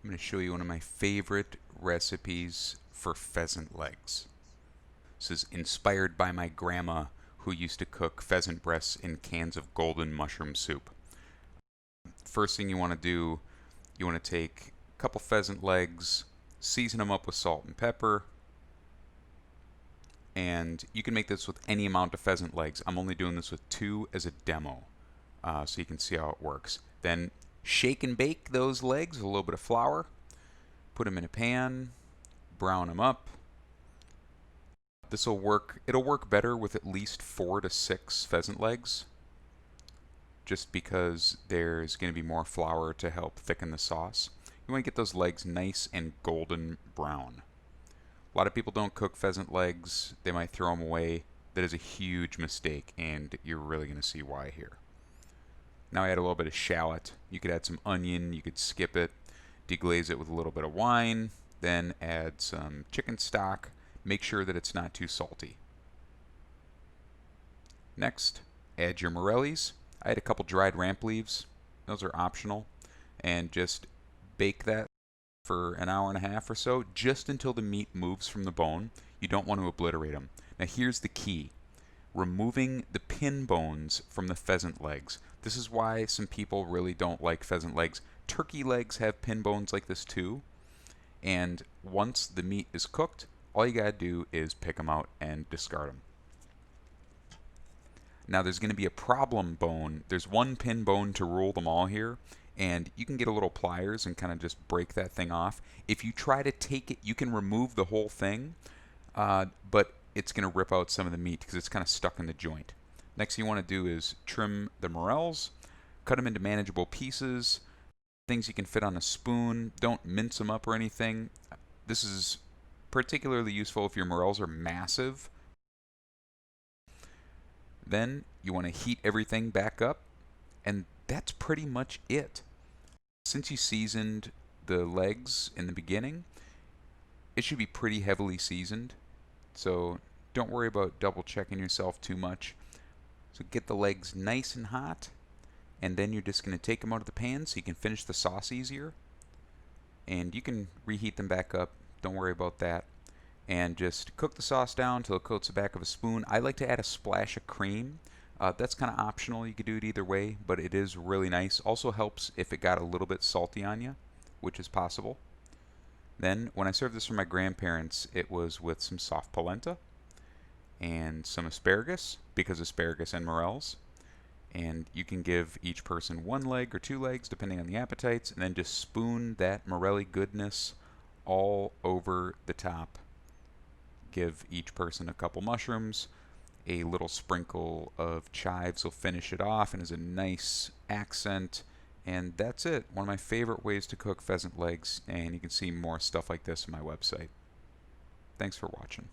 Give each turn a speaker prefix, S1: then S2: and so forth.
S1: I'm going to show you one of my favorite recipes for pheasant legs. This is inspired by my grandma who used to cook pheasant breasts in cans of golden mushroom soup. First thing you want to do, you want to take a couple pheasant legs, season them up with salt and pepper, and you can make this with any amount of pheasant legs. I'm only doing this with 2 as a demo, so you can see how it works. Then shake and bake those legs with a little bit of flour. Put them in a pan, brown them up. This will work. It'll work better with at least 4 to 6 pheasant legs, just because there's going to be more flour to help thicken the sauce. You want to get those legs nice and golden brown. A lot of people don't cook pheasant legs. They might throw them away. That is a huge mistake, and you're really going to see why here. Now I add a little bit of shallot. You could add some onion. You could skip it. Deglaze it with a little bit of wine. Then add some chicken stock. Make sure that it's not too salty. Next, add your morels. I had a couple dried ramp leaves. Those are optional. And just bake that for an hour and a half or so, just until the meat moves from the bone. You don't want to obliterate them. Now here's the key. Removing the pin bones from the pheasant legs. This is why some people really don't like pheasant legs. Turkey legs have pin bones like this too. And once the meat is cooked, all you gotta do is pick them out and discard them. Now there's going to be a problem bone. There's one pin bone to rule them all here, and you can get a little pliers and kind of just break that thing off. If you try to take it, you can remove the whole thing, but it's going to rip out some of the meat because it's kind of stuck in the joint. Next thing you want to do is trim the morels, cut them into manageable pieces, things you can fit on a spoon. Don't mince them up or anything. This is particularly useful if your morels are massive. Then you want to heat everything back up, and that's pretty much it. Since you seasoned the legs in the beginning, it should be pretty heavily seasoned, so don't worry about double checking yourself too much. So get the legs nice and hot, and then you're just going to take them out of the pan so you can finish the sauce easier. And you can reheat them back up, don't worry about that. And just cook the sauce down until it coats the back of a spoon. I like to add a splash of cream. That's kind of optional. You could do it either way, but it is really nice. Also helps if it got a little bit salty on you, which is possible. Then, when I served this for my grandparents, it was with some soft polenta and some asparagus, because asparagus and morels. And you can give each person 1 leg or 2 legs, depending on the appetites, and then just spoon that morelly goodness all over the top. Give each person a couple mushrooms. A little sprinkle of chives will finish it off and is a nice accent. And that's it. One of my favorite ways to cook pheasant legs, and you can see more stuff like this on my website. Thanks for watching.